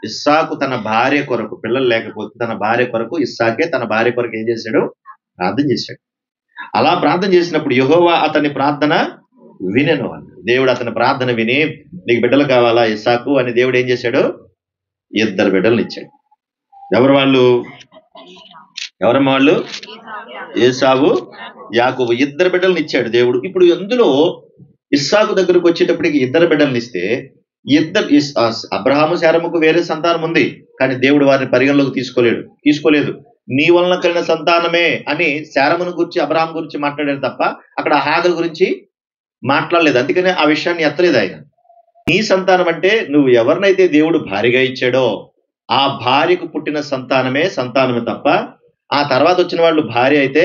ఇస్సాకు తన భార్య కొరకు, పిల్లలు లేకపోతే తన భార్య కొరకు, ఇస్సాకే తన భార్య కొరకు ఏం చేశాడు? ప్రార్థన చేశాడు. అలా ప్రార్థన చేసినప్పుడు యెహోవా అతని ప్రార్థన వినెను అన్నాడు. దేవుడు అతని ప్రార్థన విని, నీకు బిడ్డలు కావాలా ఇస్సాకు అని దేవుడు ఏం చేశాడు? 2 బిడ్డలను ఇచ్చాడు. ఎవరమ్మ వాళ్ళు? ఏసావు, యాకోబు. 2 బిడ్డలను ఇచ్చాడు దేవుడు. ఇప్పుడు అందులో ఇస్సాకు దగ్గరకు వచ్చేటప్పటికి 2 బిడ్డలను ఇస్తే, అబ్రహాము శారముకు వేరే సంతానం ఉంది, కానీ దేవుడు వారిని పరిగణలోకి తీసుకోలేదు. నీ వలన కలిగిన సంతానమే అని శారమును గురించి, అబ్రహాం గురించి మాట్లాడారు తప్ప అక్కడ హాగరు గురించి మాట్లాడలేదు. అందుకనే ఆ విషయాన్ని ఎత్తలేదు ఆయన. నీ సంతానం అంటే నువ్వు ఎవరినైతే దేవుడు భార్యగా ఇచ్చాడో ఆ భార్యకు పుట్టిన సంతానమే తప్ప ఆ తర్వాత వచ్చిన వాళ్ళు భార్య అయితే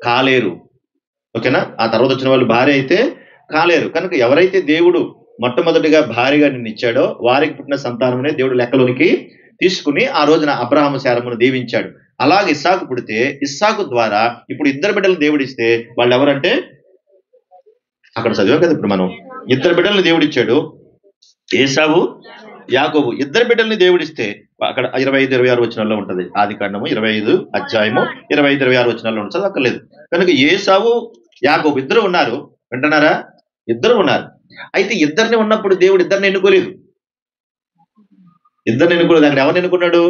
కాలేరు. ఓకేనా? ఆ తర్వాత వచ్చిన వాళ్ళు భార్య అయితే కాలేరు. కనుక ఎవరైతే దేవుడు మొట్టమొదటిగా భార్యగా నిన్ను ఇచ్చాడో వారికి పుట్టిన సంతానమే దేవుడు లెక్కలోనికి తీసుకుని ఆ రోజున అబ్రహాము శారమును దీవించాడు. అలాగే ఇస్సాకు పుడితే, ఇస్సాకు ద్వారా ఇప్పుడు 2 బిడ్డలను దేవుడు ఇస్తే వాళ్ళు ఎవరంటే, అక్కడ చదివాం కదా ఇప్పుడు మనం, 2 బిడ్డలను దేవుడిచ్చాడు. ఏసావు, యాకోబు 2 బిడ్డల్ని దేవుడిస్తే అక్కడ 25-26 వచనాల్లో ఉంటది. ఆదికాండము 25 అధ్యాయము 25-26 వచనాల్లో ఉంటుంది, చదవక్కర్లేదు. కనుక ఏసావు, యాకోబు 2 ఉన్నారు. వింటున్నారా? 2 ఉన్నారు. అయితే 2 ఉన్నప్పుడు దేవుడు 2 ఎన్నుకోలేదు. అక్కడ ఎవరిని ఎన్నుకున్నాడు?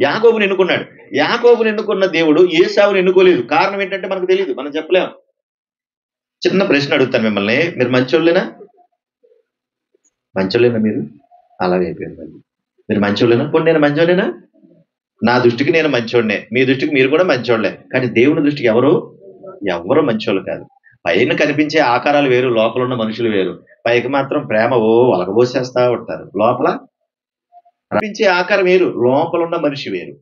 యాకోబుని ఎన్నుకున్నాడు. యాకోబుని ఎన్నుకున్న దేవుడు ఏసావుని ఎన్నుకోలేదు. కారణం ఏంటంటే మనకు తెలియదు, మనం చెప్పలేం. చిన్న ప్రశ్న అడుగుతాను మిమ్మల్ని, మీరు మంచోళ్ళేనా? మీరు? అలాగే అయిపోయింది. మీరు మంచోళ్ళేనా? పోనీ నేను మంచోళ్ళేనా? నా దృష్టికి నేను మంచోడినే, మీ దృష్టికి మీరు కూడా మంచోళ్లే. కానీ దేవుని దృష్టికి ఎవరు మంచోళ్ళు కాదు. పైన కనిపించే ఆకారాలు వేరు, లోపల ఉన్న మనుషులు వేరు. పైకి మాత్రం ప్రేమ ఒలగబోసేస్తా ఉంటారు, లోపల కనిపించే ఆకారం వేరు, లోపల ఉన్న మనిషి వేరు.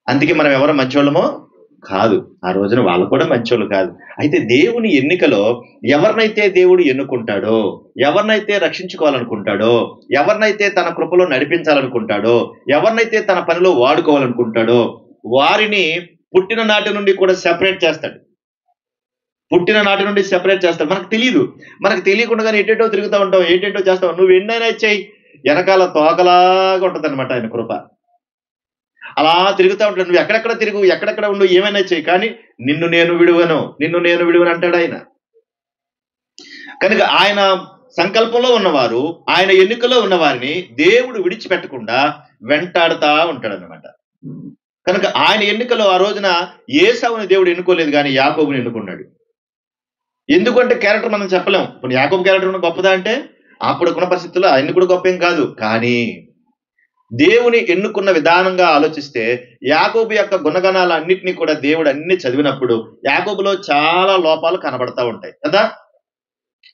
అందుకే మనం ఎవరు మంచోళ్ళమో కాదు. ఆ రోజున వాళ్ళు కూడా మంచోళ్ళు కాదు. అయితే దేవుని ఎన్నికలో ఎవరినైతే దేవుడు ఎన్నుకుంటాడో, ఎవరినైతే రక్షించుకోవాలనుకుంటాడో, ఎవరినైతే తన కృపలో నడిపించాలనుకుంటాడో, ఎవరినైతే తన పనిలో వాడుకోవాలనుకుంటాడో వారిని పుట్టిన నాటి నుండి కూడా సెపరేట్ చేస్తాడు. మనకు తెలియదు. మనకు తెలియకుండానే ఏటేటో తిరుగుతూ ఉంటాం, ఏటేటో చేస్తాం. నువ్వు ఎన్నైనా చెయ్యి, వెనకాల తోకలాగా ఉంటుంది అనమాట ఆయన కృప. అలా తిరుగుతూ ఉంటాడు. నువ్వు ఎక్కడెక్కడ తిరుగు, ఎక్కడెక్కడ ఉండు, ఏమైనా చెయ్యి, కానీ నిన్ను నేను విడువను అంటాడు ఆయన. కనుక ఆయన సంకల్పంలో ఉన్నవారు, ఆయన ఎన్నికలో ఉన్న వారిని దేవుడు విడిచిపెట్టకుండా వెంటాడుతా ఉంటాడు అనమాట. కనుక ఆయన ఎన్నికలో ఆ రోజున ఏసావుని దేవుడు ఎన్నుకోలేదు, కానీ యాకోబుని ఎన్నుకున్నాడు. ఎందుకంటే క్యారెక్టర్ మనం చెప్పలేం. ఇప్పుడు యాకోబు క్యారెక్టర్ గొప్పదా అంటే అప్పుడున్న పరిస్థితుల్లో ఆయన కూడా గొప్ప ఏం కాదు. కానీ దేవుని ఎన్నుకున్న విధానంగా ఆలోచిస్తే యాకోబు యొక్క గుణగణాలన్నింటినీ కూడా దేవుడు అన్ని చదివినప్పుడు యాకోబులో చాలా లోపాలు కనబడతా ఉంటాయి కదా.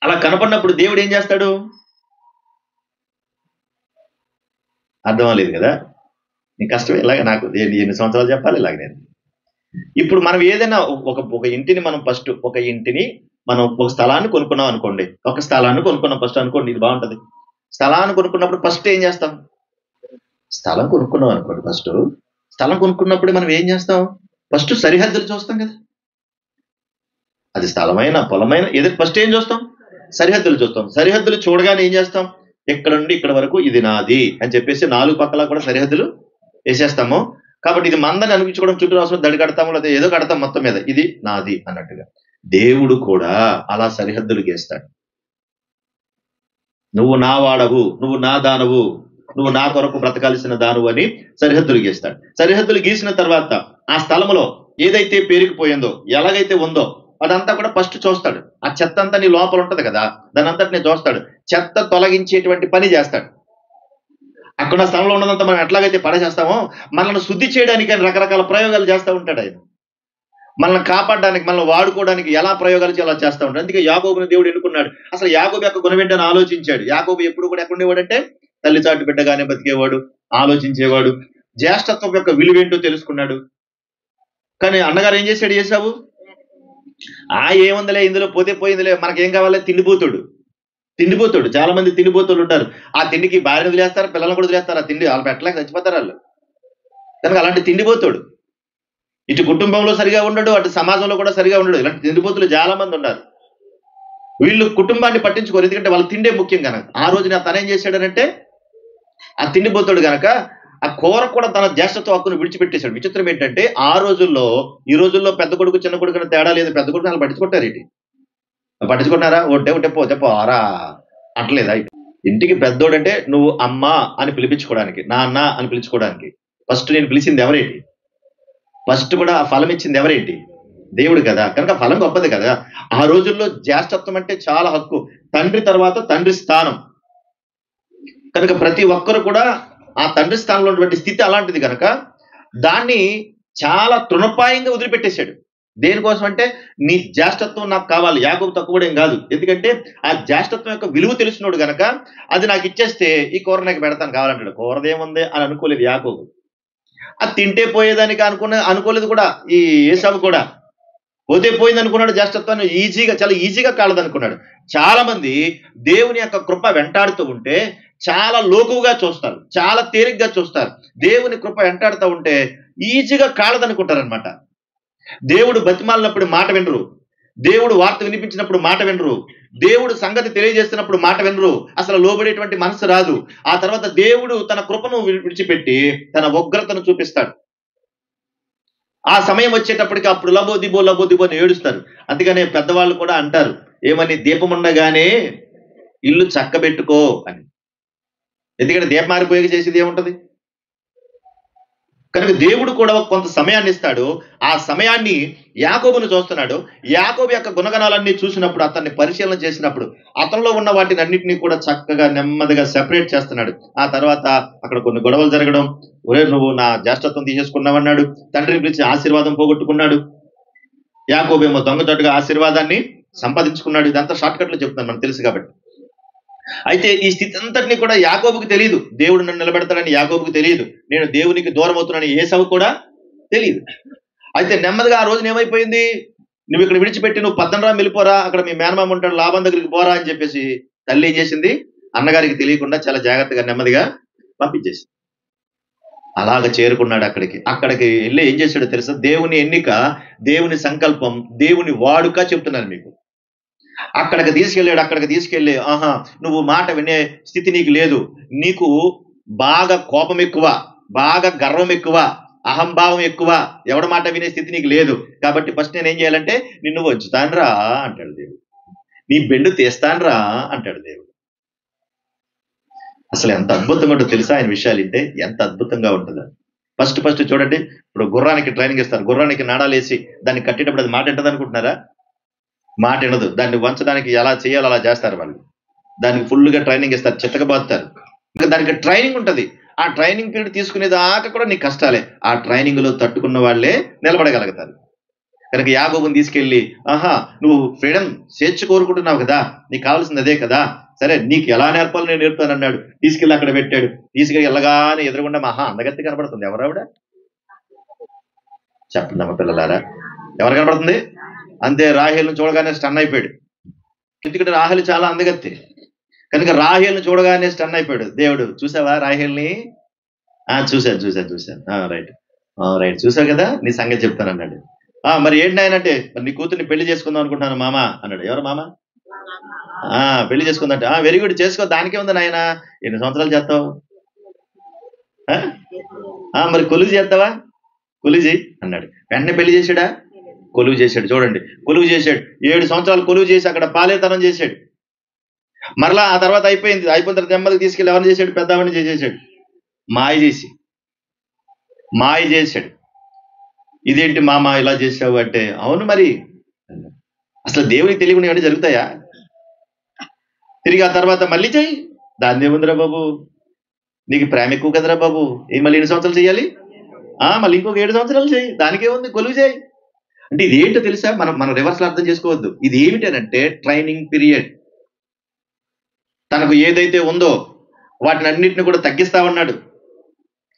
అలా కనపడినప్పుడు దేవుడు ఏం చేస్తాడు? అర్థం అవ్వలేదు కదా, నీ కష్టం ఇలాగ. నాకు ఎన్ని సంవత్సరాలు చెప్పాలి ఇలాగ నేను. ఇప్పుడు మనం ఏదైనా ఒక ఇంటిని మనం ఫస్ట్ మనం ఒక స్థలాన్ని కొనుక్కున్నాం అనుకోండి. ఫస్ట్ అనుకోండి, ఇది బాగుంటది. స్థలాన్ని కొనుక్కున్నప్పుడు ఫస్ట్ ఏం చేస్తాం? స్థలం కొనుక్కున్నాం అనుకోండి. స్థలం కొనుక్కున్నప్పుడు మనం ఏం చేస్తాం? ఫస్ట్ సరిహద్దులు చూస్తాం కదా. అది స్థలమైన పొలమైన ఏదైతే ఫస్ట్ ఏం చూస్తాం? సరిహద్దులు చూస్తాం. సరిహద్దులు చూడగానే ఏం చేస్తాం? ఇక్కడ నుండి ఇక్కడ వరకు ఇది నాది అని చెప్పేసి 4 పక్కల కూడా సరిహద్దులు వేసేస్తాము. కాబట్టి ఇది మందని అనిపించుకోవడం, చుట్టూ అవసరం దడి కడతాము, లేదా ఏదో కడతాం, మొత్తం మీద ఇది నాది అన్నట్టుగా. దేవుడు కూడా అలా సరిహద్దులు గీస్తాడు. నువ్వు నా వాడవు, నువ్వు నా దానవు, నువ్వు నా కొరకు బ్రతకాల్సిన దాను అని సరిహద్దులు గీస్తాడు. సరిహద్దులు గీసిన తర్వాత ఆ స్థలంలో ఏదైతే పేరుకుపోయిందో, ఎలాగైతే ఉందో అదంతా కూడా ఫస్ట్ చూస్తాడు. ఆ చెత్త అంతా నీ లోపల ఉంటది కదా, దాని అంతటిని చూస్తాడు. చెత్త తొలగించేటువంటి పని చేస్తాడు. అక్కడ స్థలంలో ఉన్నదంతా మనం ఎట్లాగైతే పడేసేస్తామో, మనల్ని శుద్ధి చేయడానికి రకరకాల ప్రయోగాలు చేస్తూ ఉంటాడు ఆయన. మనల్ని కాపాడడానికి, మనల్ని వాడుకోవడానికి ఎలా ప్రయోగాలు చేయాలో చేస్తూ ఉంటాడు. అందుకే యాకోబుని దేవుడు ఎన్నుకున్నాడు. అసలు యాకోబు యొక్క గుణం ఏంటని ఆలోచించాడు. యాకోబు ఎప్పుడు కూడా ఎక్కడుండేవాడంటే తల్లి చాటు బిడ్డగానే బతికేవాడు, ఆలోచించేవాడు, జ్యేష్ఠత్వం యొక్క విలువేంటో తెలుసుకున్నాడు. కానీ అన్నగారు ఏం చేశాడు? ఏసావు ఏముందిలే, ఇందులో పోతే పోయిందిలే, మనకేం కావాలి? తిండిపోతాడు. చాలా మంది తిండిపోతులు ఉంటారు. ఆ తిండికి భార్యను వదిలేస్తారు, పిల్లలను కూడా వదిలేస్తారు. ఆ తిండి వాళ్ళు పెట్టలేక చచ్చిపోతారు వాళ్ళు. కనుక అలాంటి తిండిపోతాడు. ఇటు కుటుంబంలో సరిగా ఉండడు, అటు సమాజంలో కూడా సరిగా ఉండడు. ఇలాంటి తిండిపోతులు చాలా మంది ఉన్నారు. వీళ్ళు కుటుంబాన్ని పట్టించుకోరు, ఎందుకంటే వాళ్ళు తిండే ముఖ్యం కనుక. ఆ రోజున తనేం చేశాడనంటే ఆ తిండిపోతాడు గనక ఆ కూర కూడా తన జ్యేష్ఠత్వ హక్కును విడిచిపెట్టేశాడు. విచిత్రం ఏంటంటే ఆ రోజుల్లో, ఈ రోజుల్లో పెద్ద కొడుకు చిన్న కొడుకు అని తేడా లేదు. పెద్ద కొడుకు వాళ్ళు పట్టించుకుంటారు ఏంటి? పట్టించుకుంటున్నారా? ఒట్టే ఒట్టే పో తెపో ఆరా అంటలేదా? ఇంటికి పెద్దోడంటే నువ్వు అమ్మ అని పిలిపించుకోవడానికి, నాన్న అని పిలుచుకోవడానికి. ఫస్ట్ నేను పిలిచింది ఎవరేంటి? ఫస్ట్ కూడా ఆ ఫలం ఇచ్చింది ఎవరేంటి? దేవుడు కదా. కనుక ఫలం గొప్పది కదా. ఆ రోజుల్లో జ్యేష్ఠత్వం అంటే చాలా హక్కు. తండ్రి తర్వాత తండ్రి స్థానం. కనుక ప్రతి ఒక్కరు కూడా ఆ తండ్రి స్థానంలో ఉన్నటువంటి స్థితి అలాంటిది కనుక దాన్ని చాలా తృణప్రాయంగా వదిలిపెట్టేశాడు. దేనికోసం అంటే నీ జ్యేష్ఠత్వం నాకు కావాలి. యాకోబు తక్కువడేం కాదు. ఎందుకంటే ఆ జ్యేష్ఠత్వం యొక్క విలువ తెలిసినోడు గనక అది నాకు ఇచ్చేస్తే ఈ కూర నాకు పెడతాను కావాలంటాడు. కూరదేముంది అని అనుకోలేదు యాకోబు. అది తింటే పోయేదానికి అనుకోలేదు కూడా ఈ ఏసావు కూడా. పోతే పోయింది అనుకున్నాడు జ్యేష్ఠత్వాన్ని చాలా ఈజీగా కాలదనుకున్నాడు. చాలా మంది దేవుని యొక్క కృప వెంటాడుతూ ఉంటే చాలా లోకువుగా చూస్తారు, చాలా తేలిగ్గా చూస్తారు. దేవుని కృప వెంటాడుతూ ఉంటే ఈజీగా కాలదనుకుంటారనమాట. దేవుడు బతిమాలినప్పుడు మాట వినరు, దేవుడు వార్త వినిపించినప్పుడు మాట వినరు, దేవుడు సంగతి తెలియజేస్తున్నప్పుడు మాట వినరు, అసలు లోబడేటువంటి మనసు రాదు. ఆ తర్వాత దేవుడు తన కృపను విడిచిపెట్టి తన ఉగ్రతను చూపిస్తాడు. ఆ సమయం వచ్చేటప్పటికి అప్పుడు లబో దిబో అని ఏడుస్తారు. అందుకనే పెద్దవాళ్ళు కూడా అంటారు ఏమని, దీపం ఉండగానే ఇల్లు చక్కబెట్టుకో అని. ఎందుకంటే దీపం ఆరిపోయాక చేసేది ఏముంటది? కనుక దేవుడు కూడా కొంత సమయాన్ని ఇస్తాడు. ఆ సమయాన్ని యాకోబును చూస్తున్నాడు. యాకోబు యొక్క గుణగణాలన్నీ చూసినప్పుడు, అతన్ని పరిశీలన చేసినప్పుడు అతనిలో ఉన్న వాటిని అన్నింటినీ కూడా చక్కగా నెమ్మదిగా సెపరేట్ చేస్తున్నాడు. ఆ తర్వాత అక్కడ కొన్ని గొడవలు జరగడం, ఒరే నువ్వు నా జ్యేష్ఠత్వం తీసేసుకున్నావన్నాడు. తండ్రిని పిలిచి ఆశీర్వాదం పోగొట్టుకున్నాడు. యాకోబేమో దొంగచాటుగా ఆశీర్వాదాన్ని సంపాదించుకున్నాడు. ఇదంతా షార్ట్ కట్ లో చెప్తున్నాను, మనకు తెలుసు కాబట్టి. అయితే ఈ స్థితి అంతటినీ కూడా యాకోబుకు తెలియదు. దేవుడు నన్ను నిలబెడతాడని యాకోబుకు తెలియదు. నేను దేవునికి దూరం అవుతున్నానని ఏసావు కూడా తెలియదు. అయితే నెమ్మదిగా ఆ రోజున ఏమైపోయింది, నువ్వు ఇక్కడ విడిచిపెట్టి నువ్వు పద్దనరాం వెళ్ళిపోరా, అక్కడ మీ మేనమామ ఉంటాడు లాభం దగ్గరికి పోరా అని చెప్పేసి తల్లి ఏం చేసింది, అన్నగారికి తెలియకుండా చాలా జాగ్రత్తగా నెమ్మదిగా పంపించేసింది. అలాగ చేరుకున్నాడు అక్కడికి వెళ్ళి ఏం చేశాడో తెలుసా? దేవుని ఎన్నిక, దేవుని సంకల్పం, దేవుని వాడుక చెప్తున్నాను మీకు. అక్కడికి తీసుకెళ్ళి ఆహా నువ్వు మాట వినే స్థితి నీకు లేదు, నీకు బాగా కోపం ఎక్కువ, బాగా గర్వం ఎక్కువ, అహంభావం ఎక్కువ, ఎవడ మాట వినే స్థితి నీకు లేదు. కాబట్టి ఫస్ట్ నేను ఏం చేయాలంటే నిన్ను వంచుతానురా అంటాడు దేవుడు, నీ బెండు తీస్తానురా అంటాడు దేవుడు. అసలు ఎంత అద్భుతంగా ఉంటుందో తెలుసా ఆయన విషయాలు వింటే, ఎంత అద్భుతంగా ఉంటుందో. ఫస్ట్ చూడండి, ఇప్పుడు గుర్రానికి ట్రైనింగ్ ఇస్తారు. గుర్రానికి నాడాలు వేసి దాన్ని కట్టేటప్పుడు అది మాట వింటది అనుకుంటున్నారా? మాట వినదు. దాన్ని వంచడానికి ఎలా చేయాలో అలా చేస్తారు వాళ్ళు. దానికి ఫుల్గా ట్రైనింగ్ ఇస్తారు, చిత్తకబాదుతారు. ఇంకా దానికి ట్రైనింగ్ ఉంటుంది. ఆ ట్రైనింగ్ పీరియడ్ తీసుకునేదాకా కూడా నీకు కష్టాలే. ఆ ట్రైనింగ్ లో తట్టుకున్న వాళ్ళే నిలబడగలుగుతారు. కనుక యాకోబుని తీసుకెళ్ళి ఆహా నువ్వు ఫ్రీడమ్ స్వేచ్ఛ కోరుకుంటున్నావు కదా, నీకు కావాల్సింది అదే కదా, సరే నీకు ఎలా నేర్పాలో నేను నేర్పుతాను అన్నాడు. తీసుకెళ్ళి అక్కడ పెట్టాడు. తీసుకెళ్ళి వెళ్ళగానే ఎదురుగుండా మహా అందగత్తి కనబడుతుంది. ఎవరావిడ చెప్పండి అమ్మ పిల్లలారా, ఎవరు కనబడుతుంది? అంతే, రాహేల్ని చూడగానే స్టన్ అయిపోయాడు. ఎందుకంటే రాహేల్ చాలా అందగత్తి కనుక రాహేల్ని చూడగానే స్టన్ అయిపోయాడు. దేవుడు చూసావా రాహేల్ని? చూశాను రైట్ చూసావు కదా, నీ సంగతి చెప్తాను అన్నాడు. మరి ఏంటి ఆయన అంటే, మరి నీ కూతుర్ని పెళ్లి చేసుకుందాం అనుకుంటున్నాను మామ అన్నాడు. ఎవరు మామ? పెళ్లి చేసుకుందంటే వెరీ గుడ్, చేసుకో, దానికే ఉంది నాయన, ఎన్ని సంవత్సరాలు చేస్తావు? మరి కొలువు చేస్తావా? కొలువు చేయి అన్నాడు. వెంటనే పెళ్లి చేశాడా? కొలువు చేశాడు. చూడండి, కొలువు చేశాడు. 7 సంవత్సరాలు కొలువు చేసి అక్కడ పాలేతనం చేశాడు. మరలా ఆ తర్వాత అయిపోయిన తర్వాత నెమ్మదికి తీసుకెళ్ళి ఎవరిని చేశాడు? పెద్దవాడిని చేసేసాడు. మాయ చేశాడు. ఇదేంటి మామ ఇలా చేసావు అంటే, అవును మరి, అసలు దేవునికి తెలియకుండా ఏమైనా జరుగుతాయా? తిరిగి ఆ తర్వాత మళ్ళీ చెయ్యి, దాన్ని ఏముందిరా బాబు, నీకు ప్రేమ ఎక్కువ కదరా బాబు, మళ్ళీ 7 సంవత్సరాలు చేయాలి, మళ్ళీ ఇంకొక 7 సంవత్సరాలు చేయి, దానికేముంది, కొలువు చేయి అంటే. ఇది ఏంటో తెలుసా? మనం రివర్స్ అర్థం చేసుకోవద్దు. ఇది ఏమిటనంటే ట్రైనింగ్ పీరియడ్. తనకు ఏదైతే ఉందో వాటిని అన్నింటిని కూడా తగ్గిస్తా ఉన్నాడు.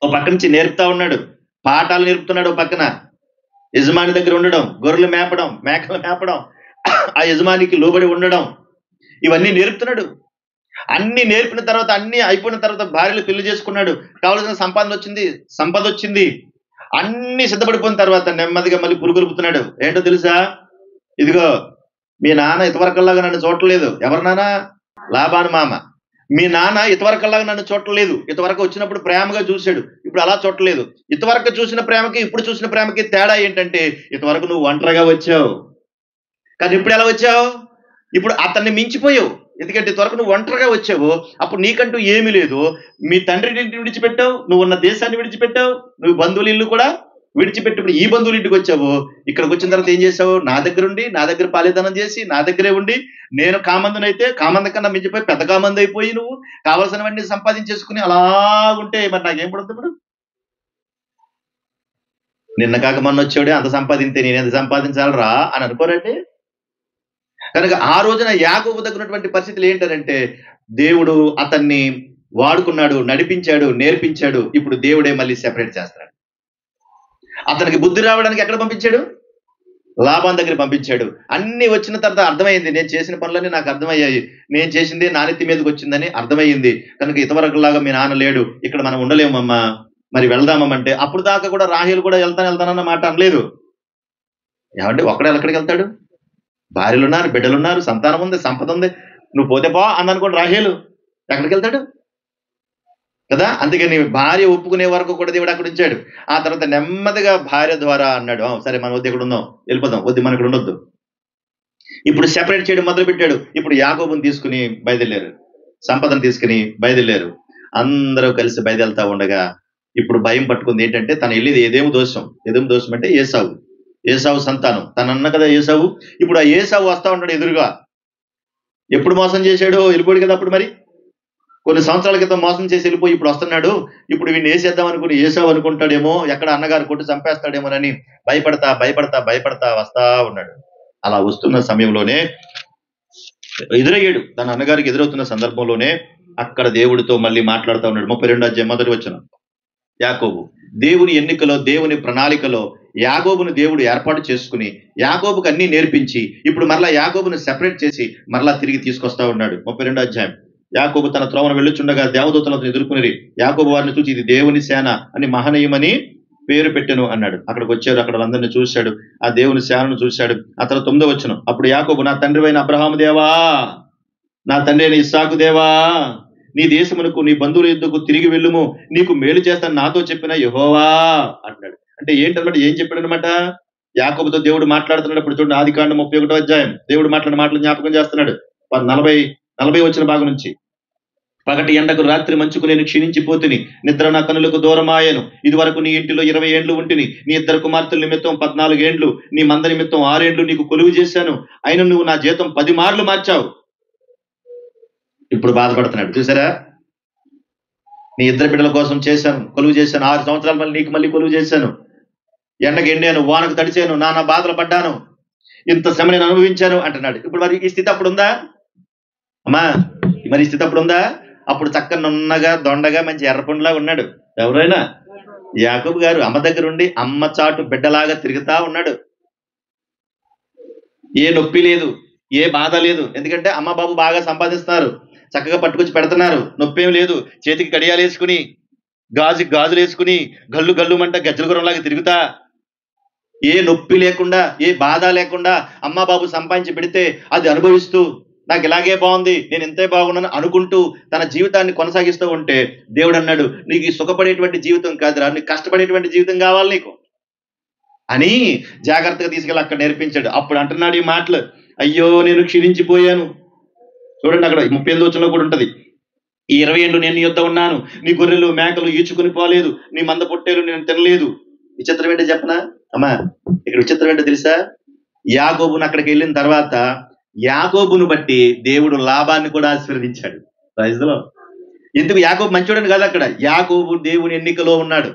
ఓ పక్క నుంచి నేర్పుతా ఉన్నాడు, పాఠాలు నేర్పుతున్నాడు. ఓ పక్కన యజమాని దగ్గర ఉండడం, గొర్రెలు మేపడం, మేకలు మేపడం, ఆ యజమానికి లోబడి ఉండడం, ఇవన్నీ నేర్పుతున్నాడు. అన్ని నేర్పిన తర్వాత, అన్ని అయిపోయిన తర్వాత భార్యలు పెళ్లి చేసుకున్నాడు. కావలసిన సంపద వచ్చింది. అన్ని సిద్ధపడిపోయిన తర్వాత నెమ్మదిగా మళ్ళీ పురుగురుపుతున్నాడు. ఏంటో తెలుసా? ఇదిగో మీ నాన్న ఇంతవరకులాగా నన్ను చూడలేదు. ఎవరు నాన్న? లాబాను మామ. మీ నాన్న ఇంతవరకులాగా నన్ను చూడలేదు, ఇంతవరకు వచ్చినప్పుడు ప్రేమగా చూశాడు, ఇప్పుడు అలా చూడలేదు. ఇంతవరకు చూసిన ప్రేమకి ఇప్పుడు చూసిన ప్రేమకి తేడా ఏంటంటే, ఇంతవరకు నువ్వు ఒంటరిగా వచ్చావు, కానీ ఇప్పుడు ఎలా వచ్చావు? ఇప్పుడు అతన్ని మించిపోయావు. ఎందుకంటే ఇంతవరకు నువ్వు ఒంటరిగా వచ్చావు, అప్పుడు నీకంటూ ఏమీ లేదు. మీ తండ్రి ఇంటిని విడిచిపెట్టావు, నువ్వు ఉన్న దేశాన్ని విడిచిపెట్టావు, నువ్వు బంధువుల ఇల్లు కూడా విడిచిపెట్టి ఇప్పుడు ఈ బంధువుల ఇంటికి వచ్చావు. ఇక్కడికి వచ్చిన తర్వాత ఏం చేసావు? నా దగ్గర ఉండి, నా దగ్గర పాలిదానం చేసి, నా దగ్గరే ఉండి, నేను కామందునైతే కామంద కన్నా మించిపోయి పెద్ద కామంది అయిపోయి నువ్వు కావలసినవన్నీ సంపాదించేసుకుని అలా ఉంటే మరి నాకేం పడుతుంది ఇప్పుడు? నిన్న కాక మొన్న వచ్చాడే అంత సంపాదింతే నేను ఎంత సంపాదించాలరా అని అనుకోరండి. కనుక ఆ రోజున యాకోబు దగ్గర ఉన్నటువంటి పరిస్థితులు ఏంటంటే, దేవుడు అతన్ని వాడుకున్నాడు, నడిపించాడు, నేర్పించాడు. ఇప్పుడు దేవుడే మళ్ళీ సెపరేట్ చేస్తాడు. అతనికి బుద్ధి రావడానికి ఎక్కడ పంపించాడు? లాభాన్ దగ్గర పంపించాడు. అన్ని వచ్చిన తర్వాత అర్థమైంది, నేను చేసిన పనులన్నీ నాకు అర్థమయ్యాయి, నేను చేసింది నా నెత్తి మీదకి వచ్చిందని అర్థమయ్యింది. కనుక ఇంతవరకులాగా మీ నాన్న లేడు, ఇక్కడ మనం ఉండలేమమ్మా, మరి వెళ్దామంటే అప్పుడు దాకా కూడా రాహేలు కూడా వెళ్తానన్న మాట అనలేదు. ఏమంటే ఒక్కడే ఎక్కడికి వెళ్తాడు? భార్యలు ఉన్నారు, బిడ్డలు ఉన్నారు, సంతానం ఉంది, సంపద ఉంది, నువ్వు పోతే పో అందనుకోండి రాహేలు, ఎక్కడికి వెళ్తాడు కదా? అందుకని భార్య ఒప్పుకునే వరకు కూడా దేవుడు అక్కడ ఉంచాడు. ఆ తర్వాత నెమ్మదిగా భార్య ద్వారా అన్నాడు, సరే మన వద్దు ఇక్కడ ఉందాం, వెళ్ళిపోదాం, వద్దు మన ఇక్కడ ఉండొద్దు. ఇప్పుడు సెపరేట్ చేయడం మొదలు పెట్టాడు. ఇప్పుడు యాకోబుని తీసుకుని బయలుదేరారు, సంపదను తీసుకుని బయలుదేరారు. అందరూ కలిసి బయలుదేరుతా ఉండగా ఇప్పుడు భయం పట్టుకుంది. ఏంటంటే తను వెళ్ళేది ఏదేమో దోషం. ఏదేమో దోషం అంటే ఏసావు సంతానం, తను అన్న కదా ఏసావు. ఇప్పుడు ఆ ఏసావు వస్తా ఉంటాడు ఎదురుగా. ఎప్పుడు మోసం చేశాడో వెళ్ళిపోయాడు కదా. అప్పుడు మరి కొన్ని సంవత్సరాల క్రితం మోసం చేసి వెళ్ళిపోయి ఇప్పుడు వస్తున్నాడు. ఇప్పుడు వీడిని వేసేద్దాం అనుకుని ఏసావు అనుకుంటాడేమో, ఎక్కడ అన్నగారు కొట్టి చంపేస్తాడేమోనని భయపడతా వస్తా ఉన్నాడు. అలా వస్తున్న సమయంలోనే ఎదురయ్యాడు. తన అన్నగారికి ఎదురవుతున్న సందర్భంలోనే అక్కడ దేవుడితో మళ్ళీ మాట్లాడుతూ ఉన్నాడు. 32వ అధ్యాయం మొదటి వచనం. యాకోబు దేవుని ఎన్నికలో, దేవుని ప్రణాళికలో యాకోబును దేవుడు ఏర్పాటు చేసుకుని యాకోబుకు అన్ని నేర్పించి ఇప్పుడు మరలా యాకోబును సెపరేట్ చేసి మరలా తిరిగి తీసుకొస్తా ఉన్నాడు. 32వ అధ్యాయం. యాకోబు తన త్రోవను వెళ్ళుచుండగా దేవదూతలను ఎదుర్కొనిరి. యాకోబు వారిని చూసి ఇది దేవుని సేన అని మహనీయమని పేరు పెట్టెను అన్నాడు. అక్కడికి వచ్చారు, అక్కడ అందరిని చూశాడు, ఆ దేవుని సేనను చూశాడు. ఆ తర్వాత 9వ వచనం. అప్పుడు యాకోబు, నా తండ్రి అయిన అబ్రహాము దేవా, నా తండ్రి అయిన ఇస్సాకు దేవా, నీ దేశమునకు నీ బంధువుల యుద్ధకు తిరిగి వెళ్ళుము, నీకు మేలు చేస్తాను నాతో చెప్పిన యెహోవా అన్నాడు. అంటే ఏంటన్నమాట, ఏం చెప్పాడు అనమాట? యాకోబుతో దేవుడు మాట్లాడుతున్నాడు. ఇప్పుడు చూడండి, ఆదికాండం 31వ అధ్యాయం. దేవుడు మాట్లాడిన మాటలు జ్ఞాపకం చేస్తున్నాడు. 40 వచ్చిన భాగం నుంచి. పగటి ఎండకు రాత్రి మంచుకు నేను క్షీణించిపోతుని, నిద్ర నా కనులకు దూరమాయను. ఇది వరకు నీ ఇంటిలో 20 ఏండ్లు ఉంటిని, నీ 2 కుమార్తెల నిమిత్తం 14 ఏండ్లు, నీ మంద నిమిత్తం 6 ఏండ్లు నీకు కొలువు చేశాను, అయినా నువ్వు నా జీతం 10 మార్లు మార్చావు. ఇప్పుడు బాధపడుతున్నాడు. చూసారా, నీ 2 బిడ్డల కోసం చేశాను, కొలువు చేశాను, 6 సంవత్సరాలు మళ్ళీ నీకు మళ్ళీ కొలువు చేశాను, ఎండకు ఎండాను, వానకు తడిచాను, నానా బాధలు పడ్డాను, ఇంత శ్రమ నేను అనుభవించాను అంటున్నాడు. ఇప్పుడు మరి ఈ స్థితి అప్పుడు ఉందా అమ్మా? మరి ఈ స్థితి అప్పుడు ఉందా? అప్పుడు చక్కగా నున్నగా దొండగా మంచి ఎర్రపండులా ఉన్నాడు. ఎవరైనా యాకోబు గారు అమ్మ దగ్గర ఉండి అమ్మ చాటు బిడ్డలాగా తిరుగుతా ఉన్నాడు. ఏ నొప్పి లేదు, ఏ బాధ లేదు. ఎందుకంటే అమ్మ బాబు బాగా సంపాదిస్తున్నారు, చక్కగా పట్టుకొచ్చి పెడుతున్నారు, నొప్పేం లేదు. చేతికి కడియాలు వేసుకుని, గాజులు వేసుకుని, గల్లు గల్లుమంట గజ్జల గుర్రంలాగా తిరుగుతా, ఏ నొప్పి లేకుండా, ఏ బాధ లేకుండా అమ్మ బాబు సంపాదించి పెడితే అది అనుభవిస్తూ, నాకు ఇలాగే బాగుంది, నేను ఎంతే బాగున్నాను అనుకుంటూ తన జీవితాన్ని కొనసాగిస్తూ ఉంటే దేవుడు అన్నాడు, నీకు ఈ సుఖపడేటువంటి జీవితం కాదురా, నీకు కష్టపడేటువంటి జీవితం కావాలి నీకు అని జాగ్రత్తగా తీసుకెళ్ళి అక్కడ నేర్పించాడు. అప్పుడు అంటున్నాడు ఈ మాటలు, అయ్యో నేను క్షీణించిపోయాను. చూడండి, అక్కడ 38వ వచనంలో కూడా ఉంటది, ఈ 20 ఏళ్ళు నేను నీ యొద్ద ఉన్నాను, నీ గొర్రెలు మేకలు ఈచుకుని పోలేదు, నీ మంద పొట్టేలు నేను తినలేదు. విచిత్రం ఏంటో చెప్పనా అమ్మా? ఇక్కడ విచిత్రం ఏంటో తెలుసా? యాకోబును అక్కడికి వెళ్ళిన తర్వాత యాకోబును బట్టి దేవుడు లాభాన్ని కూడా ఆశీర్వదించాడు. ప్రైజ్లో. ఎందుకు? యాకోబు మంచోడని కాదు, అక్కడ యాకోబు దేవుని ఎన్నికలో ఉన్నాడు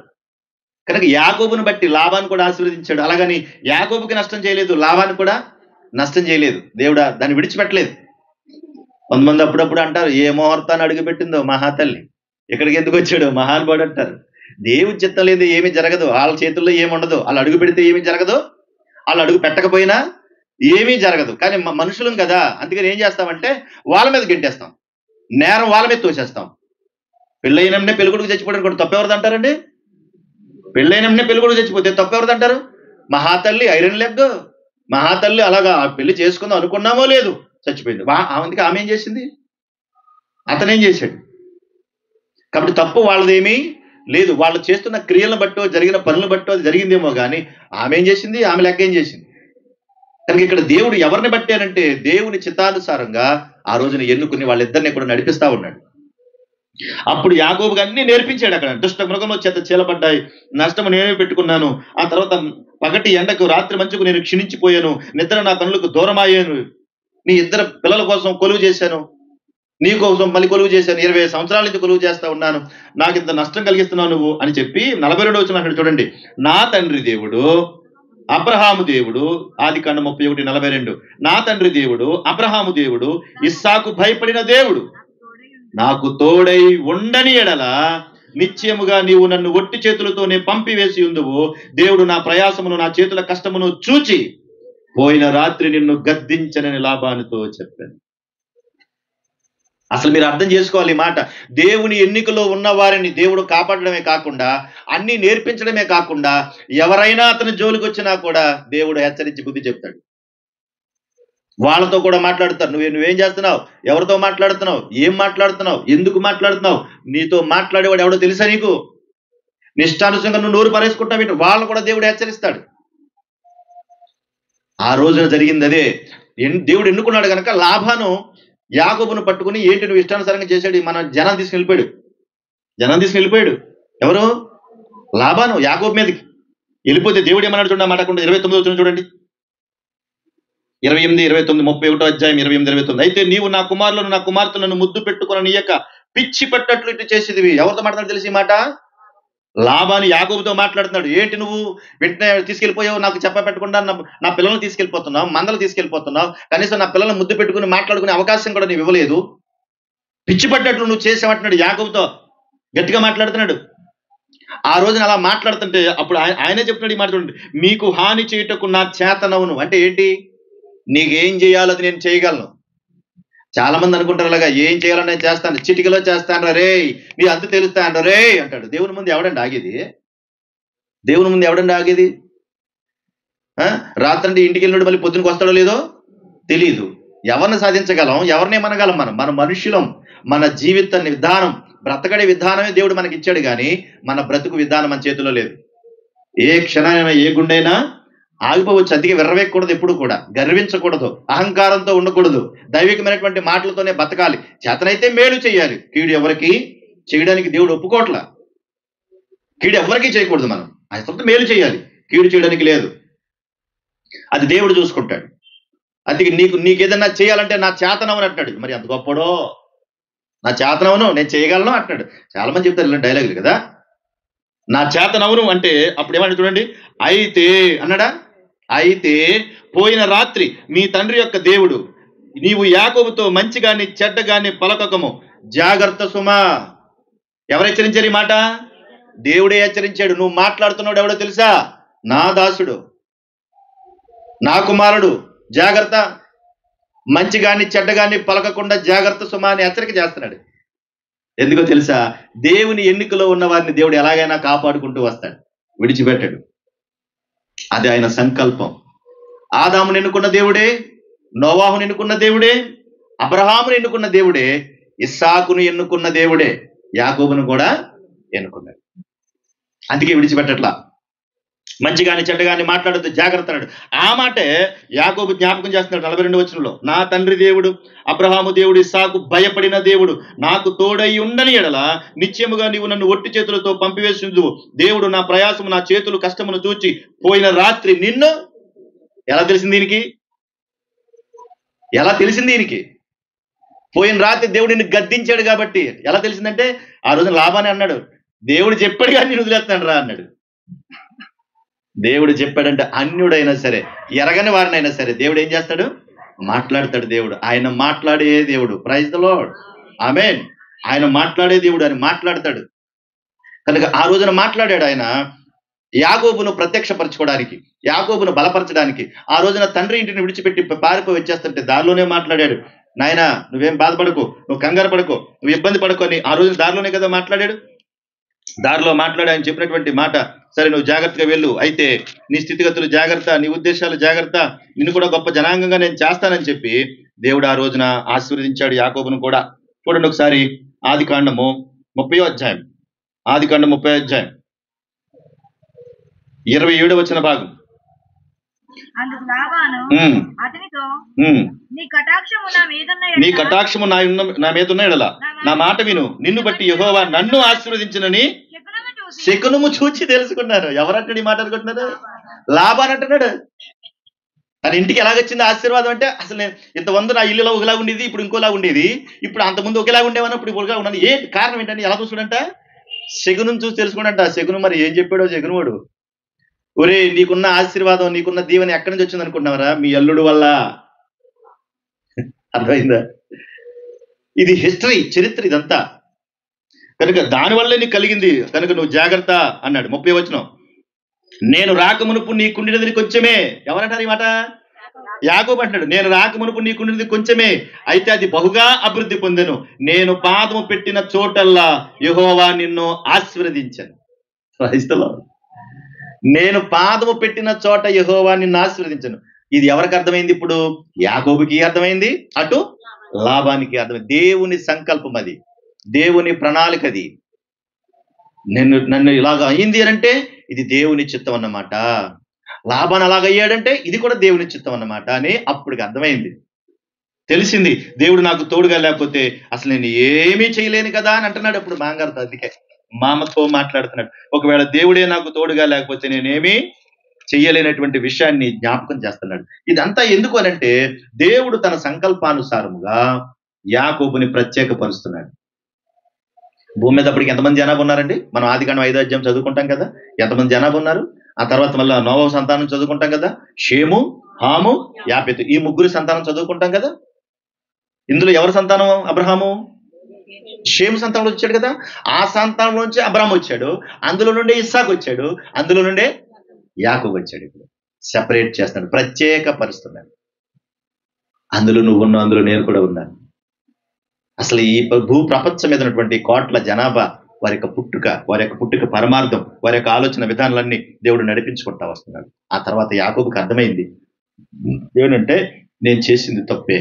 కనుక యాకోబును బట్టి లాభాన్ని కూడా ఆశీర్వదించాడు. అలాగని యాకోబుకి నష్టం చేయలేదు, లాభాన్ని కూడా నష్టం చేయలేదు. దేవుడు దాన్ని విడిచిపెట్టలేదు. కొంతమంది అప్పుడప్పుడు అంటారు, ఏ ముహూర్తాన్ని అడుగుపెట్టిందో మహాతల్లి, ఇక్కడికి ఎందుకు వచ్చాడు మహానుభావుడు అంటారు. దేవుడి చిత్తం లేదు ఏమీ జరగదు, వాళ్ళ చేతుల్లో ఏముండదు. వాళ్ళు అడుగు పెడితే ఏమీ జరగదు, వాళ్ళు అడుగు పెట్టకపోయినా ఏమీ జరగదు. కానీ మనుషులం కదా, అందుకని ఏం చేస్తామంటే వాళ్ళ మీద గెంటేస్తాం, నేరం వాళ్ళ మీద తోసేస్తాం. పెళ్ళైననే పెళ్ళికొడుకు చచ్చిపోవడం కూడా తప్పెవరిది అంటారండి? పెళ్ళైననే పెళ్ళికొడుకు చచ్చిపోతే తప్పెవరిది అంటారు? మహాతల్లి ఐరన్ లెగ్, మహాతల్లి అలాగా పెళ్లి చేసుకుందాం అనుకున్నామో లేదు, చచ్చిపోయింది. అందుకే ఆమె ఏం చేసింది? అతనేం చేశాడు? కాబట్టి తప్పు వాళ్ళదేమీ లేదు. వాళ్ళు చేస్తున్న క్రియలను బట్టో జరిగిన పనులను బట్టో అది జరిగిందేమో కానీ ఆమె ఏం చేసింది? ఆమె లెక్క ఏం చేసింది? కనుక ఇక్కడ దేవుడు ఎవరిని బట్టారంటే దేవుని చిత్తానుసారంగా ఆ రోజున ఎన్నుకుని వాళ్ళిద్దరిని కూడా నడిపిస్తా ఉన్నాడు. అప్పుడు యాకోబుకి అన్ని నేర్పించాడు. అక్కడ దుష్ట మృగంలో చేత చీలబడ్డాయి, నష్టము నేనే పెట్టుకున్నాను. ఆ తర్వాత పగటి ఎండకు రాత్రి మంచుకు నేను క్షీణించిపోయాను, నిద్ర నా కన్నులకు దూరమయ్యాను, నీ ఇద్దరు పిల్లల కోసం కొలువు చేశాను, నీ కోసం మళ్ళీ కొలువు చేశాను, 20 సంవత్సరాల నుంచి కొలువు చేస్తా ఉన్నాను, నాకు ఇంత నష్టం కలిగిస్తున్నావు నువ్వు అని చెప్పి 42 వచ్చిన అక్కడ చూడండి. నా తండ్రి దేవుడు అబ్రహాము దేవుడు, ఆదికాండం 31:42, నా తండ్రి దేవుడు అబ్రహాము దేవుడు ఇస్సాకు భయపడిన దేవుడు నాకు తోడై ఉండని ఎడల నిశ్చయముగా నీవు నన్ను ఒట్టి చేతులతోనే పంపివేసి ఉందువు. దేవుడు నా ప్రయాసమును నా చేతుల కష్టమును చూచి పోయిన రాత్రి నిన్ను గద్దించనని లాబానుతో చెప్పాను. అసలు మీరు అర్థం చేసుకోవాలి ఈ మాట. దేవుని ఎన్నికలో ఉన్న వారిని దేవుడు కాపాడడమే కాకుండా అన్ని నేర్పించడమే కాకుండా ఎవరైనా అతని జోలికి వచ్చినా కూడా దేవుడు హెచ్చరించి బుద్ధి చెప్తాడు. వాళ్ళతో కూడా మాట్లాడతారు. నువ్వేం చేస్తున్నావు, ఎవరితో మాట్లాడుతున్నావు, ఏం మాట్లాడుతున్నావు, ఎందుకు మాట్లాడుతున్నావు, నీతో మాట్లాడేవాడు ఎవడో తెలుసా నీకు, నిష్టానుసంగా నువ్వు నోరు పరేసుకుంటావు, వాళ్ళని కూడా దేవుడు హెచ్చరిస్తాడు. ఆ రోజున జరిగింది అదే. దేవుడు ఎన్నుకున్నాడు కనుక లాభాను యాకోబును పట్టుకుని ఏంటి నువ్వు ఇష్టానుసారంగా చేశాడు, మన జనం తీసుకెళ్ళిపోయాడు. ఎవరు? లాభాను యాకోబు మీదకి వెళ్ళిపోతే దేవుడు ఏమన్నాడు చూడండి, మాట్లాడకుండా 29 వచ్చిన చూడండి, 28, 29, 31 అధ్యాయం 28, 29. అయితే నీవు నా కుమారులను నా కుమార్తెలను ముద్దు పెట్టుకుని నీయక పిచ్చి పట్టట్లు ఇటు చేసేదివి. ఎవరితో మాట్లాడుతున్నాడు తెలిసి మాట? లాబాను యాకోబుతో మాట్లాడుతున్నాడు. ఏంటి నువ్వు వెంటనే తీసుకెళ్ళిపోయావు, నాకు చెప్పపెట్టకుండా నా పిల్లల్ని తీసుకెళ్ళిపోతున్నావు, మందలు తీసుకెళ్ళిపోతున్నావు, కనీసం నా పిల్లల్ని ముద్దు పెట్టుకుని మాట్లాడుకునే అవకాశం కూడా నీవు ఇవ్వలేదు, పిచ్చి పట్టట్లు నువ్వు చేసామంటున్నాడు. యాకోబుతో గట్టిగా మాట్లాడుతున్నాడు. ఆ రోజున అలా మాట్లాడుతుంటే అప్పుడు ఆయనే చెప్తున్నాడు ఈ మాట చూడండి, మీకు హాని చేయుటకు నా చేతనవును. అంటే ఏంటి? నీకేం చేయాలో అది నేను చేయగలను. చాలా మంది అనుకుంటారు అలాగా, ఏం చేయాలని నేను చేస్తాను, చిటికలో చేస్తాను రే, నీ అంతు తెలుస్తాను రే అంటాడు. దేవుని ముందు ఎవడండి ఆగేది? దేవుని ముందు ఎవడండి ఆగేది? రాత్రంటే ఇంటికి వెళ్ళినప్పుడు మళ్ళీ పొద్దునకి వస్తాడో లేదో తెలీదు. ఎవరిని సాధించగలం, ఎవరిని మనగలం? మన మనుషులం. మన జీవిత విధానం, బ్రతకడే విధానమే దేవుడు మనకి ఇచ్చాడు, కానీ మన బ్రతుకు విధానం మన చేతిలో లేదు. ఏ క్షణమైనా ఏ గుండైనా ఆగిపోవచ్చు. అందుకే విర్రవేయకూడదు, ఎప్పుడు కూడా గర్వించకూడదు, అహంకారంతో ఉండకూడదు, దైవికమైనటువంటి మాటలతోనే బతకాలి. చేతనైతే మేలు చేయాలి, కీడు ఎవరికి చేయడానికి దేవుడు ఒప్పుకోట్ల. కీడు ఎవరికి చేయకూడదు, మనం అసలు మేలు చేయాలి, కీడు చేయడానికి లేదు. అది దేవుడు చూసుకుంటాడు. అందుకే నీకేదన్నా చేయాలంటే నా చేతనవని అంటాడు. మరి అంత గొప్పడో, నా చేతనవను, నేను చేయగలను అంటాడు. చాలా మంది చెప్తారు ఇలాంటి డైలాగులు కదా, నా చేతనవును అంటే. అప్పుడు ఏమన్నా చూడండి, అయితే అన్నాడా, అయితే పోయిన రాత్రి మీ తండ్రి యొక్క దేవుడు నీవు యాకోబుతో మంచి గాని చెడ్డ గాని పలకకము, జాగ్రత్త సుమా. ఎవరు హెచ్చరించారు ఈ మాట? దేవుడే హెచ్చరించాడు. నువ్వు మాట్లాడుతున్నాడు ఎవడో తెలుసా? నా దాసుడు, నా కుమారుడు, జాగ్రత్త, మంచి గాని చెడ్డ గాని పలకకుండా జాగ్రత్త సుమా అని హెచ్చరిక చేస్తున్నాడు. ఎందుకో తెలుసా? దేవుని ఎన్నికలో ఉన్న వారిని దేవుడు ఎలాగైనా కాపాడుకుంటూ వస్తాడు, విడిచిపెట్టాడు. అది ఆయన సంకల్పం. ఆదామును ఎన్నుకున్న దేవుడే, నోవాహును ఎన్నుకున్న దేవుడే, అబ్రహామును ఎన్నుకున్న దేవుడే, ఇస్సాకును ఎన్నుకున్న దేవుడే, యాకోబును కూడా ఎన్నుకున్నాడు. అందుకే విడిచిపెట్టట్లా. మంచిగాని చెడ్డగాని మాట్లాడద్దు, జాగ్రత్త అన్నాడు. ఆ మాటే యాకోబు జ్ఞాపకం చేస్తున్నాడు 42 వచనంలో. నా తండ్రి దేవుడు అబ్రహాము దేవుడు ఇస్సాకు భయపడిన దేవుడు నాకు తోడై ఉండని ఎడల నిశ్చయముగా నీవు నన్ను ఒట్టి చేతులతో పంపివేసిందువు. దేవుడు నా ప్రయాసము నా చేతులు కష్టమును చూచి పోయిన రాత్రి నిన్ను. ఎలా తెలిసింది దీనికి? ఎలా తెలిసింది దీనికి? పోయిన రాత్రి దేవుడు నిన్ను గద్దించాడు కాబట్టి. ఎలా తెలిసిందంటే ఆ రోజున లాభాన్ని అన్నాడు, దేవుడు చెప్పాడు కానీ నేను వదిలేస్తాను రా అన్నాడు. దేవుడు చెప్పాడంటే అన్యుడైనా సరే, ఎరగని వారినైనా సరే దేవుడు ఏం చేస్తాడు? మాట్లాడతాడు. దేవుడు ఆయన మాట్లాడే దేవుడు. ప్రైజ్ ది లార్డ్, ఆమేన్. ఆయన మాట్లాడే దేవుడు, అని మాట్లాడతాడు. కనుక ఆ రోజున మాట్లాడాడు ఆయన యాకోబును ప్రత్యక్షపరచుకోవడానికి, యాకోబును బలపరచడానికి. ఆ రోజున తండ్రి ఇంటిని విడిచిపెట్టి పారిపోయి వచ్చేస్తుంటే దారిలోనే మాట్లాడాడు. నాయన నువ్వేం బాధపడకు, నువ్వు కంగారు పడకు, నువ్వు ఇబ్బంది పడకు అని ఆ రోజున దారిలోనే కదా మాట్లాడాడు. దారిలో మాట్లాడి ఆయన చెప్పినటువంటి మాట, సరే నువ్వు జాగ్రత్తగా వెళ్ళు, అయితే నీ స్థితిగతులు జాగ్రత్త, నీ ఉద్దేశాలు జాగ్రత్త, నిన్ను కూడా గొప్ప జనాంగంగా నేను చేస్తానని చెప్పి దేవుడు ఆ రోజున ఆశీర్వదించాడు యాకోబును కూడా. చూడండి ఒకసారి ఆదికాండము 30వ అధ్యాయం, ఆదికాండం 30వ అధ్యాయం 27వ వచన భాగం. అందుకు లాబాను ఉమ్, అతనితో, ఉమ్. నీ కటాక్షము నా మీదున్న నీ ఎడల కటాక్షము నా మీద ఉన్న ఎడల నా మాట విను, నిన్ను బట్టి యెహోవా నన్ను ఆశీర్వదించినని శకునము చూసి శకునము చూచి తెలుసుకున్నారు. ఎవరంటాడు ఈ మాట అనుకుంటున్నారు? లాభాన్ అంటున్నాడు. తన ఇంటికి ఎలాగొచ్చింది ఆశీర్వాదం అంటే, అసలు నేను ఇంతమంది నా ఇల్లులో ఒకలా ఉండేది, ఇప్పుడు ఇంకోలా ఉండేది, ఇప్పుడు అంతకుముందు ఒకేలా ఉండేవని ఇప్పుడు ఒకలా ఉన్నాను. ఏ కారణం ఏంటంటే ఎలా చూసుకుంట శకునం చూసి తెలుసుకున్నట్ట. శకునం మరి ఏం చెప్పాడో శకునుడు, ఒరే నీకున్న ఆశీర్వాదం నీకున్న దీవెన ఎక్కడి నుంచి వచ్చింది అనుకుంటున్నావరా? మీ అల్లుడు వల్ల. అర్థమైందా? ఇది హిస్టరీ, చరిత్ర ఇదంతా. కనుక దానివల్లే నీకు కలిగింది, కనుక నువ్వు జాగ్రత్త అన్నాడు. 30వ వచనం, నేను రాకమునుపు నీకుండినది కొంచెమే. ఎవరంటారు ఈ మాట? యాకోబు అంటున్నాడు, నేను రాకమునుపు నీకుండినది కొంచెమే, అయితే అది బహుగా అభివృద్ధి పొందెను. నేను పాదము పెట్టిన చోటల్లా యెహోవా నిన్ను ఆశీర్వదించాను. క్రైస్తవులు, నేను పాదము పెట్టిన చోట యెహోవా నిన్ను ఆశీర్వదించను. ఇది ఎవరికి అర్థమైంది? ఇప్పుడు యాకోబుకి అర్థమైంది, అటు లాబానికి అర్థమైంది. దేవుని సంకల్పం అది, దేవుని ప్రణాళిక అది. నన్ను ఇలాగ అయింది అంటే ఇది దేవుని చిత్తం అన్నమాట. లాబాన్ అలాగయ్యాడంటే ఇది కూడా దేవుని చిత్తం అన్నమాట అని అప్పటికి అర్థమైంది, తెలిసింది. దేవుడు నాకు తోడుగా లేకపోతే అసలు నేను ఏమీ చేయలేను కదా అని అంటున్నాడు అప్పుడు మాంగారుతో. అందుకే మామతో మాట్లాడుతున్నాడు, ఒకవేళ దేవుడే నాకు తోడుగా లేకపోతే నేనేమీ చెయ్యలేనటువంటి విషయాన్ని జ్ఞాపకం చేస్తున్నాడు. ఇదంతా ఎందుకు అనంటే దేవుడు తన సంకల్పానుసారముగా యాకోబుని ప్రత్యేకపరుస్తున్నాడు. భూమి మీద అప్పటికి ఎంతమంది జనాభా ఉన్నారండి? మనం ఆదికాండం 5వ అధ్యాయం చదువుకుంటాం కదా, ఎంతమంది జనాభా ఉన్నారు. ఆ తర్వాత మళ్ళీ నోవహు సంతానం చదువుకుంటాం కదా, షేము, హాము, యాపెతు, ఈ ముగ్గురు సంతానం చదువుకుంటాం కదా. ఇందులో ఎవరి సంతానం? అబ్రహాము. షేము సంతానంలో వచ్చాడు కదా, ఆ సంతానం నుంచి అబ్రహాం వచ్చాడు, అందులో నుండే ఇస్సాకు వచ్చాడు, అందులో నుండే యాకోబు వచ్చాడు. ఇప్పుడు సెపరేట్ చేస్తున్నాడు, ప్రత్యేక పరుస్తున్నాడు. అందులో నువ్వు ఉన్నావు, అందులో నేను కూడా ఉన్నాను. అసలు ఈ భూ ప్రపంచం మీద ఉన్నటువంటి కోట్ల జనాభా, వారి యొక్క పుట్టుక పరమార్థం, వారి యొక్క ఆలోచన విధానాలన్నీ దేవుడు నడిపించుకుంటా వస్తున్నాడు. ఆ తర్వాత యాకోబుకి అర్థమైంది ఏమంటే, నేను చేసింది తప్పే,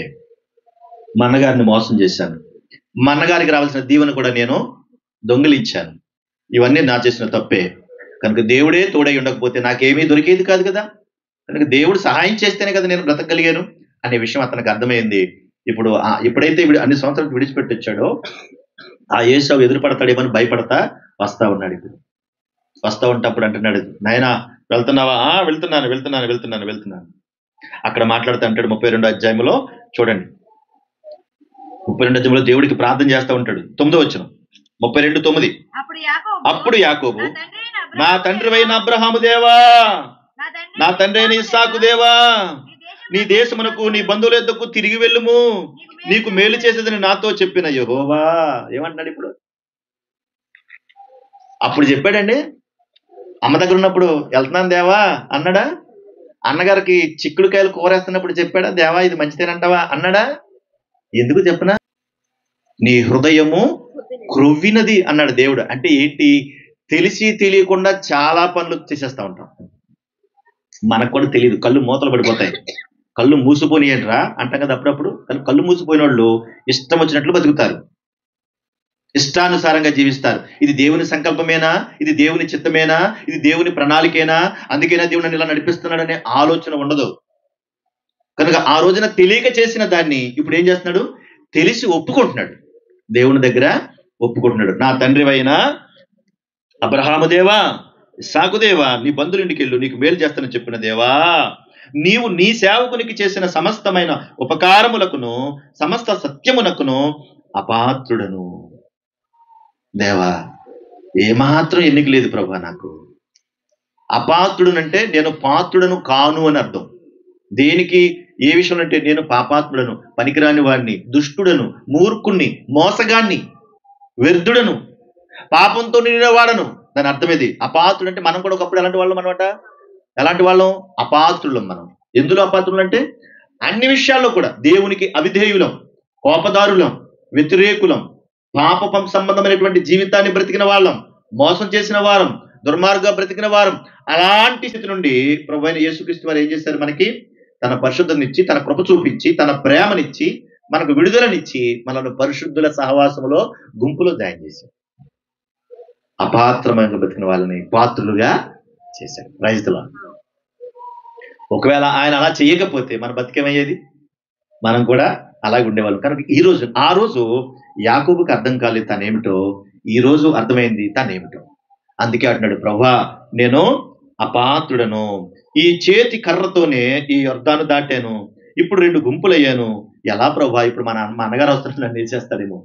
మా అన్నగారిని మోసం చేశాను, మా అన్నగారికి రావాల్సిన దీవెన కూడా నేను దొంగిలించాను, ఇవన్నీ నా చేసిన తప్పే. కనుక దేవుడే తోడై ఉండకపోతే నాకేమీ దొరికేది కాదు కదా, కనుక దేవుడు సహాయం చేస్తేనే కదా నేను బ్రతకగలిగాను అనే విషయం అతనికి అర్థమైంది. ఇప్పుడు ఎప్పుడైతే అన్ని సంవత్సరాలు విడిచిపెట్టొచ్చాడో ఆ ఏసావు ఎదురుపడతాడేమని భయపడతా వస్తా ఉన్నాడు. ఇప్పుడు వస్తా ఉంటే అప్పుడు అంటున్నాడు, నాయనా వెళ్తున్నావా? వెళ్తున్నాను. అక్కడ మాట్లాడుతూ అంటాడు 32వ అధ్యాయంలో, చూడండి 32వ అధ్యాయంలో దేవుడికి ప్రార్థన చేస్తూ ఉంటాడు. 9వ వచనం, 32:9. అప్పుడు యాకోబు, నా తండ్రివైన అబ్రహాము దేవా, నా తండ్రి అయిన ఇస్సాకు దేవా, నీ దేశమునకు నీ బంధువుల యొద్దకు తిరిగి వెళ్ళుము, నీకు మేలు చేసేదని నాతో చెప్పిన యెహోవా. ఏమంటున్నాడు ఇప్పుడు? అప్పుడు చెప్పాడండి, అమ్మ దగ్గర ఉన్నప్పుడు వెళ్తున్నాను దేవా అన్నాడా? అన్నగారికి చిక్కుడుకాయలు కూరేస్తున్నప్పుడు చెప్పాడా, దేవా ఇది మంచిదేనంటావా అన్నాడా? ఎందుకు చెప్పనా, నీ హృదయము క్రొవ్వినది అన్నాడు దేవుడు. అంటే ఏంటి? తెలిసి తెలియకుండా చాలా పనులు చేసేస్తా ఉంటాం, మనకు కూడా తెలియదు. కళ్ళు మూతలు పడిపోతాయి, కళ్ళు మూసిపోని ఏంట్రా అంటాం కదా అప్పుడప్పుడు. కళ్ళు మూసిపోయిన వాళ్ళు ఇష్టం వచ్చినట్లు బతుకుతారు, ఇష్టానుసారంగా జీవిస్తారు. ఇది దేవుని సంకల్పమేనా? ఇది దేవుని చిత్తమేనా? ఇది దేవుని ప్రణాళికేనా? అందుకేనా దేవుడు నన్ను ఇలా నడిపిస్తున్నాడనే ఆలోచన ఉండదు. కనుక ఆ రోజున తెలియక చేసిన దాన్ని ఇప్పుడు ఏం చేస్తున్నాడు? తెలిసి ఒప్పుకుంటున్నాడు, దేవుని దగ్గర ఒప్పుకుంటున్నాడు. నా తండ్రివైన అబ్రహాము దేవా, ఇస్సాకు దేవా, నీ బంధువుల ఇంటికి వెళ్ళు, నీకు మేలు చేస్తానని చెప్పిన దేవా, నీవు నీ సేవకునికి చేసిన సమస్తమైన ఉపకారములకును సమస్త సత్యమునకును అపాత్రుడను. దేవా, ఏమాత్రం ఎన్నిక లేదు ప్రభా నాకు. అపాత్రుడనంటే నేను పాత్రుడను కాను అని అర్థం. దేనికి? ఏ విషయం అంటే నేను పాపాత్ముడను, పనికిరాని వాడిని, దుష్టుడను, మూర్ఖుణ్ణి, మోసగాన్ని, వ్యర్థుడను, పాపంతో నిండినవాడను. దాని అర్థం ఇది. అపాత్రుడు అంటే మనం కూడా ఒకప్పుడు ఎలాంటి వాళ్ళం అనమాట. ఎలాంటి వాళ్ళం? అపాత్రులం. మనం ఎందులో అపాత్రులు అంటే అన్ని విషయాల్లో కూడా దేవునికి అవిధేయులం, కోపదారులం, వ్యతిరేకులం, పాపం సంబంధమైనటువంటి జీవితాన్ని బ్రతికిన వాళ్ళం, మోసం చేసిన వారం, దుర్మార్గంగా బ్రతికిన వారం. అలాంటి స్థితి నుండి ప్రభువైన యేసుక్రీస్తు వారు ఏం చేశారు? మనకి తన పరిశుద్ధతనిచ్చి, తన కృప చూపించి, తన ప్రేమనిచ్చి, మనకు విడుదలనిచ్చి మనల్ని పరిశుద్ధుల సహవాసములో గుంపులో జాయిన్ చేశాడు. అపాత్రమైన బతికిన వాళ్ళని పాత్రులుగా చేశాడు. రైతుల ఒకవేళ ఆయన అలా చేయకపోతే మన బతికేమయ్యేది? మనం కూడా అలాగే ఉండేవాళ్ళం. కనుక ఆ రోజు యాకోబుకి అర్థం కాలేదు తనేమిటో, ఈ రోజు అర్థమైంది తనేమిటో. అందుకే అంటున్నాడు, ప్రభువా నేను అపాత్రుడను, ఈ చేతి కర్రతోనే ఈ యొర్దాను దాటాను, ఇప్పుడు 2 గుంపులయ్యాను, ఎలా ప్రభువా ఇప్పుడు మా అన్నగారు వస్తున్న నన్ను నిలిచేస్తాడేమో.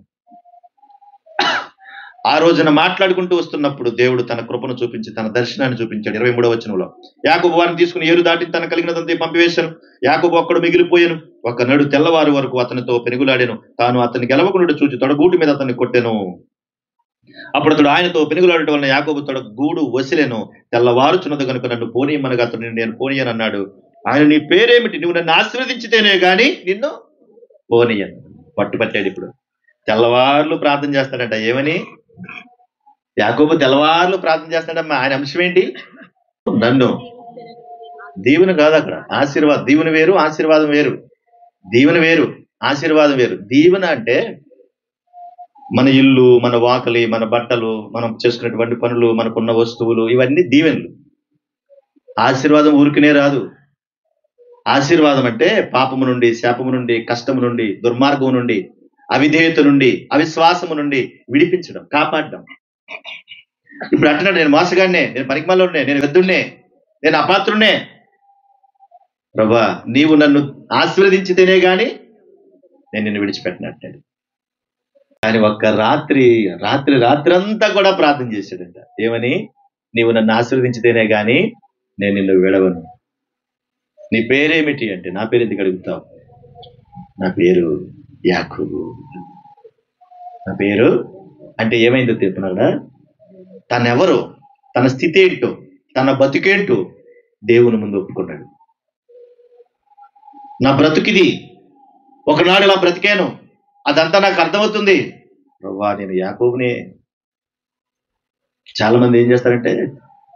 ఆ రోజున మాట్లాడుకుంటూ వస్తున్నప్పుడు దేవుడు తన కృపను చూపించి తన దర్శనాన్ని చూపించాడు. 23వ వచనంలో, యాకోబు వారిని తీసుకుని ఏరు దాటి తన కలిగినదంతా పంపివేశాను, యాకోబు ఒక్కడు మిగిలిపోయాను, ఒక నడు తెల్లవారు వరకు అతనితో పెనుగులాడాను, తాను అతన్ని గెలవకుండా చూచి తొడగూటి మీద అతన్ని కొట్టెను. అప్పుడు అతడు ఆయనతో పెనుగులాడటం వలన యాకోబు తొడగూడు వసిలెను, తెల్లవారుచున్నది కనుక నన్ను పోనీయమనగా అతను నేను పోనీయను అన్నాడు. ఆయన నీ పేరేమిటి? నువ్వు నన్ను ఆశీర్వదించితేనే గాని నిన్ను పోనీయను. పట్టుపట్టాడు. ఇప్పుడు తెల్లవారులు ప్రార్థన చేస్తాడంట. ఏమని? యాకోబు తెల్లవారులు ప్రార్థన చేస్తాడమ్మా. ఆయన అంశం ఏంటి? నన్ను. దీవెన కాదు అక్కడ, ఆశీర్వాదం. దీవెన వేరు, ఆశీర్వాదం వేరు. దీవెన వేరు, ఆశీర్వాదం వేరు. దీవెన అంటే మన ఇల్లు, మన వాకలి, మన బట్టలు, మనం చేసుకునేటువంటి పనులు, మనకున్న వస్తువులు, ఇవన్నీ దీవెనలు. ఆశీర్వాదం ఊరికనే రాదు. ఆశీర్వాదం అంటే పాపము నుండి, శాపము నుండి, కష్టము నుండి, దుర్మార్గము నుండి, అవిధేయత నుండి, అవిశ్వాసము నుండి విడిపించడం, కాపాడడం. ఇప్పుడు అంటున్నాడు, నేను మోసగాడినే, నేను పనికిమాలోనే, నేను వెద్దున్నే, నేను అపాత్రున్నే. ప్రభా నీవు నన్ను ఆశీర్వదించితేనే గాని నేను నిన్ను విడిచిపెట్టినట్టాడు. ఆయన ఒక్క రాత్రి అంతా కూడా ప్రార్థన చేశాడంట. ఏమని? నీవు నన్ను ఆశీర్వదించితేనే గాని నేను నిన్ను విడవను. నీ పేరేమిటి అంటే, నా పేరు ఎందుకు అడుగుతావు? నా పేరు యాకోబు. నా పేరు అంటే ఏమైందో తెలుపున్నాడా? తనెవరో, తన స్థితి ఏంటో, తన బతుకేంటో దేవుని ముందు ఒప్పుకున్నాడు. నా బ్రతుకిది, ఒకనాడు ఇలా బ్రతికాను, అదంతా నాకు అర్థమవుతుంది. ప్రభువా నేను యాకోబునే. చాలా మంది ఏం చేస్తారంటే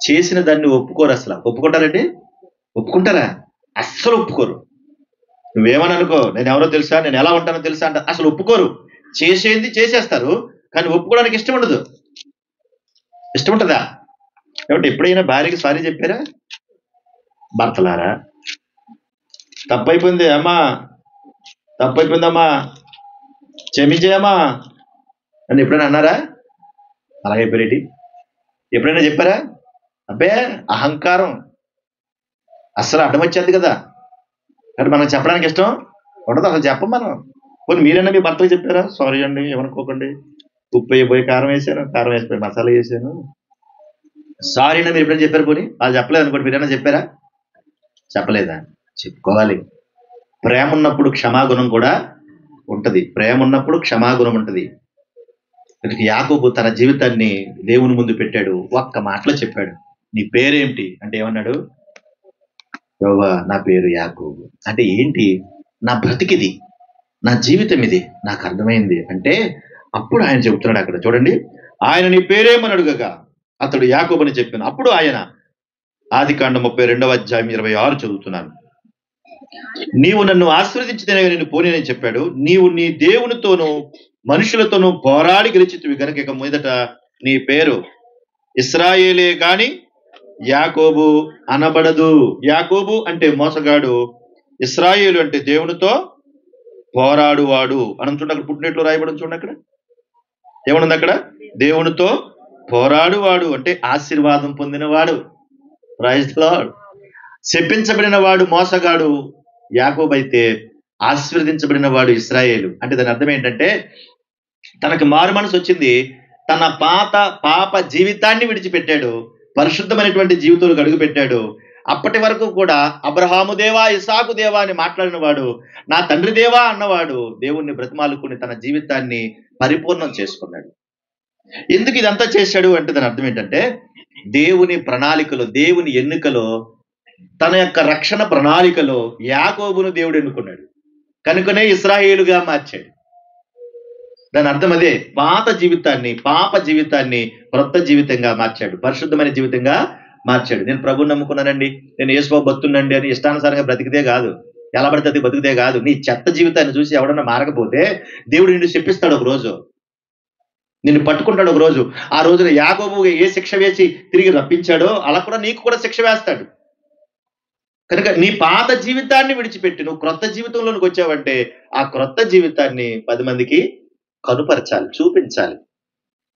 చేసిన దాన్ని ఒప్పుకోరు. అసలు ఒప్పుకుంటారంటే ఒప్పుకుంటారా? అస్సలు ఒప్పుకోరు. నువ్వేమని అనుకో, నేను ఎవరో తెలుసా, నేను ఎలా ఉంటానో తెలుసా అంట, అసలు ఒప్పుకోరు. చేసేది చేసేస్తారు, కానీ ఒప్పుకోవడానికి ఇష్టం ఉండదు. ఇష్టం ఉంటుందా? ఏమంటే ఎప్పుడైనా భార్యకి సారీ చెప్పారా? భర్తలారా, తప్పైపోయింది అమ్మా, తప్పైపోయిందమ్మా, క్షమించేయమ్మా అని ఎప్పుడైనా అన్నారా? అలాగే పేరేటి ఎప్పుడైనా చెప్పారా? అబ్బే అహంకారం, అస్సలు అడ్డం వచ్చేది కదా. అంటే మనం చెప్పడానికి ఇష్టం ఉండదు, అసలు చెప్పం మనం. పోనీ మీరైనా మీ భర్తకు చెప్పారా? సారీ అండి, ఏమనుకోకండి, ఉప్పు వేయబోయి కారం వేసాను, కారం వేసిపోయి మసాలా వేసాను, సారీ అండి మీరు ఎప్పుడైనా చెప్పారు? పోనీ వాళ్ళు చెప్పలేదు అనుకోండి, మీరైనా చెప్పారా? చెప్పలేదా? చెప్పుకోవాలి. ప్రేమ ఉన్నప్పుడు క్షమాగుణం కూడా ఉంటది. ప్రేమ ఉన్నప్పుడు క్షమాగుణం ఉంటది. యాకోబు తన జీవితాన్ని దేవుని ముందు పెట్టాడు. ఒక్క మాటలో చెప్పాడు, నీ పేరేమిటి అంటే ఏమన్నాడు? యెహోవా నా పేరు యాకోబు. అంటే ఏంటి? నా బ్రతికిది, నా జీవితం ఇది, నాకు అర్థమైంది అంటే అప్పుడు ఆయన చెబుతున్నాడు. అక్కడ చూడండి, ఆయన నీ పేరేమని అడుగగా అతడు యాకోబు అని చెప్పాను. అప్పుడు ఆయన, ఆదికాండం 32వ అధ్యాయం 26 చదువుతున్నాను, నీవు నన్ను ఆశీర్వదించితేనే నేను పోనీనని చెప్పాడు. నీవు నీ దేవునితోనూ మనుషులతోనూ పోరాడి గెలిచితివి గనుక ఇక మీదట నీ పేరు ఇశ్రాయేలే గాని యాకోబు అనబడదు. యాకోబు అంటే మోసగాడు, ఇశ్రాయేలు అంటే దేవునితో పోరాడువాడు అని చూడండి. అక్కడ పుట్టినట్లు రాయబడి చూడండి. అక్కడ ఏమనుంది? అక్కడ దేవునితో పోరాడువాడు అంటే ఆశీర్వాదం పొందినవాడు. Praise the lord. శపించబడిన వాడు మోసగాడు యాకోబు అయితే ఆశీర్వదించబడిన వాడు ఇశ్రాయేలు. అంటే దాని అర్థం ఏంటంటే తనకు మారు మనసు వచ్చింది, తన పాప జీవితాన్ని విడిచిపెట్టాడు, పరిశుద్ధమైనటువంటి జీవితంలో అడుగు పెట్టాడు. అప్పటి వరకు కూడా అబ్రహాము దేవా, ఇసాకు దేవా అని మాట్లాడిన వాడు, నా తండ్రి దేవా అన్నవాడు దేవుణ్ణి బ్రతిమాలుకుని తన జీవితాన్ని పరిపూర్ణం చేసుకున్నాడు. ఎందుకు ఇదంతా చేశాడు అంటే దాని అర్థం ఏంటంటే దేవుని ప్రణాళికలో, దేవుని ఎన్నికలో, తన యొక్క రక్షణ ప్రణాళికలో యాకోబును దేవుడు ఎన్నుకున్నాడు. కనుకనే ఇశ్రాయేలుగా మార్చాడు. దాని అర్థం అదే, పాత జీవితాన్ని క్రొత్త జీవితంగా మార్చాడు, పరిశుద్ధమైన జీవితంగా మార్చాడు. నేను ప్రభువుని నమ్ముకున్నానండి, నేను యేసుబాబు భక్తునండి అని ఇష్టానుసారంగా బ్రతికితే కాదు. ఎలా పడితే అది బతుకుతే కాదు. నీ చెత్త జీవితాన్ని చూసి ఎవడన్నా మారకపోతే దేవుడు నిన్ను శిప్పిస్తాడు ఒక రోజు, నిన్ను పట్టుకుంటాడు ఒక రోజు. ఆ రోజున యాకోబు ఏ శిక్ష వేసి తిరిగి రప్పించాడో అలా కూడా నీకు కూడా శిక్ష వేస్తాడు. కనుక నీ పాత జీవితాన్ని విడిచిపెట్టి నువ్వు క్రొత్త జీవితంలోనికి వచ్చావంటే ఆ క్రొత్త జీవితాన్ని 10 మందికి కనుపరచాలి, చూపించాలి.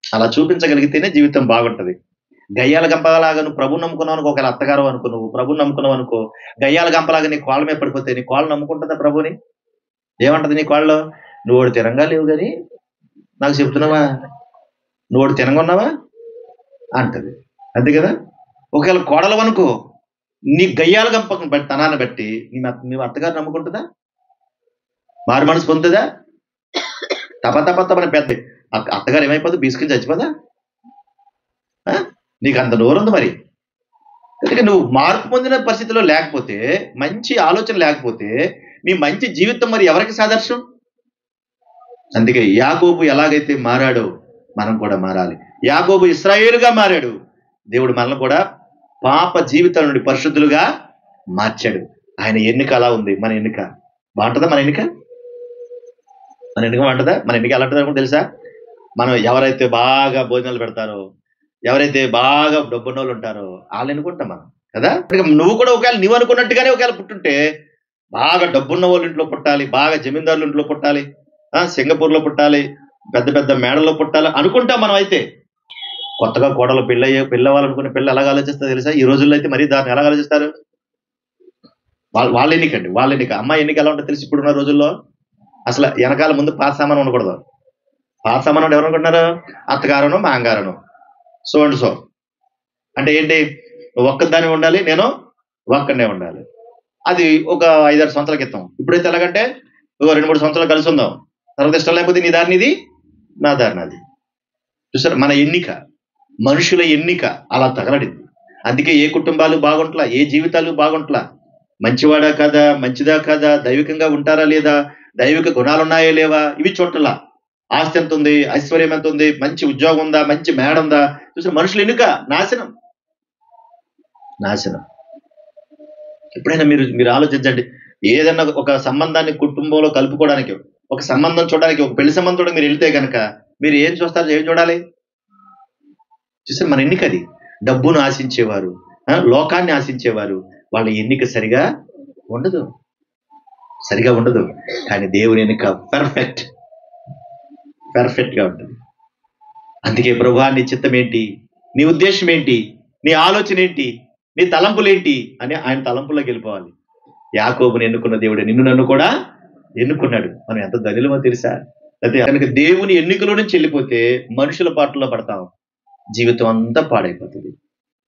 అలా చూపించగలిగితేనే జీవితం బాగుంటది. గయ్యాల గంపలాగా నువ్వు ప్రభుని నమ్ముకున్నావు అనుకో, ఒకవేళ అత్తగారు అనుకో, నువ్వు ప్రభుని నమ్ముకున్నావు అనుకో, గయ్యాల గంపలాగా నీ కోళ్ళ మీద పడిపోతే నీ కోళ్ళు నమ్ముకుంటుందా ప్రభుని? ఏమంటది నీ కోళ్ళు? నువ్వు ఒకటి తిరంగా లేవు కానీ నాకు చెప్తున్నావా, నువ్వు ఒకటి తిరంగున్నావా అంటది. అంతే కదా. ఒకవేళ కోడలు అనుకో, నీ గయ్యాల గంపకం బట్టి తనాన్ని బట్టి నీ అత్తగారు నమ్ముకుంటుందా? మారు మనసు పొందుతుందా? తప పెద్ద అత్తగారు ఏమైపోతుంది? బీసుకుని చచ్చిపోదా? నీకు అంత నోరుంది మరి. అందుకే నువ్వు మార్పు పొందిన పరిస్థితిలో లేకపోతే, మంచి ఆలోచన లేకపోతే నీ మంచి జీవితం మరి ఎవరికి సాదర్శం? అందుకే యాకోబు ఎలాగైతే మారాడో మనం కూడా మారాలి. యాకోబు ఇశ్రాయేలుగా మారాడు, దేవుడు మనల్ని కూడా పాప జీవితం నుండి పరిశుద్ధులుగా మార్చాడు. ఆయన ఎన్నిక అలా ఉంది. మన ఎన్నిక బాగుంటుందా? మన ఎన్నిక బాగుంటుందా? మన ఎన్నిక ఎలా ఉంటుందో తెలుసా? మనం ఎవరైతే బాగా భోజనాలు పెడతారో, ఎవరైతే బాగా డబ్బున్నోళ్ళు ఉంటారో వాళ్ళు ఎన్నుకుంటాం మనం కదా. నువ్వు కూడా ఒకవేళ నువ్వు అనుకున్నట్టుగానే ఒకవేళ పుట్టుంటే బాగా డబ్బున్న వాళ్ళ ఇంట్లో పుట్టాలి, బాగా జమీందారుల ఇంట్లో పుట్టాలి, సింగపూర్లో పుట్టాలి, పెద్ద పెద్ద మేడల్లో పుట్టాలి అనుకుంటాం మనం. అయితే కొత్తగా కోడలు పెళ్ళవాలనుకునే పిల్ల ఎలాగ ఆలోచిస్తారు తెలుసా? ఈ రోజుల్లో అయితే మరీ దాన్ని ఎలాగ ఆలోచిస్తారు? వాళ్ళ ఎన్నికండి, వాళ్ళ ఎన్నిక. అమ్మాయి ఎన్నిక ఎలా ఉంటుంది తెలుసు? ఇప్పుడున్న రోజుల్లో అసలు వెనకాల ముందు పాత సామాను ఉండకూడదు. పాత సామాను ఎవరు అనుకుంటున్నారు? అత్తగారును మాంగారును సో అండ్ సో. అంటే ఏంటి? ఒక్కదాన్ని ఉండాలి, నేను ఒక్కడనే ఉండాలి. అది ఒక 5-6 సంవత్సరాల క్రితం. ఇప్పుడైతే ఎలాగంటే 2-3 సంవత్సరాలు కలిసి ఉందాం, తర్వాత ఇష్టం లేకపోతే నీ దారిని ఇది, నా దారిని అది. చూసారు, మన ఎన్నిక, మనుషుల ఎన్నిక అలా తగలడింది. అందుకే ఏ కుటుంబాలు బాగుంట్లా, ఏ జీవితాలు బాగుంట్లా. మంచివాడా కాదా, మంచిదా కాదా, దైవికంగా ఉంటారా లేదా, దైవిక గుణాలు ఉన్నాయా లేవా, ఇవి చూడటంలా. ఆస్తి ఎంత ఉంది, ఐశ్వర్యం ఎంత ఉంది, మంచి ఉద్యోగం ఉందా, మంచి మేడ ఉందా. చూసారు, మనుషుల ఎన్నిక నాశనం. ఎప్పుడైనా మీరు ఆలోచించండి. ఏదైనా ఒక సంబంధాన్ని కుటుంబంలో కలుపుకోవడానికి, ఒక సంబంధం చూడడానికి, ఒక పెళ్లి సంబంధం చూడడానికి మీరు వెళ్తే కనుక మీరు ఏం చూస్తారు? ఏం చూడాలి? చూసారు, మన ఎన్నిక అది. డబ్బును ఆశించేవారు, లోకాన్ని ఆశించేవారు, వాళ్ళ ఎన్నిక సరిగా ఉండదు. కానీ దేవుని ఎన్నిక పర్ఫెక్ట్ గా ఉంటుంది. అందుకే ప్రభువా, నీ చిత్తం ఏంటి, నీ ఉద్దేశం ఏంటి, నీ ఆలోచన ఏంటి, నీ తలంపులేంటి అని ఆయన తలంపుల్లోకి వెళ్ళిపోవాలి. యాకోబుని ఎన్నుకున్న దేవుడు నిన్ను నన్ను కూడా ఎన్నుకున్నాడు. మనం ఎంత ధనిలమో తెలుసా? అయితే కనుక దేవుని ఎన్నికలో నుంచి వెళ్ళిపోతే మనుషుల పాటల్లో పడతాం, జీవితం అంతా పాడైపోతుంది.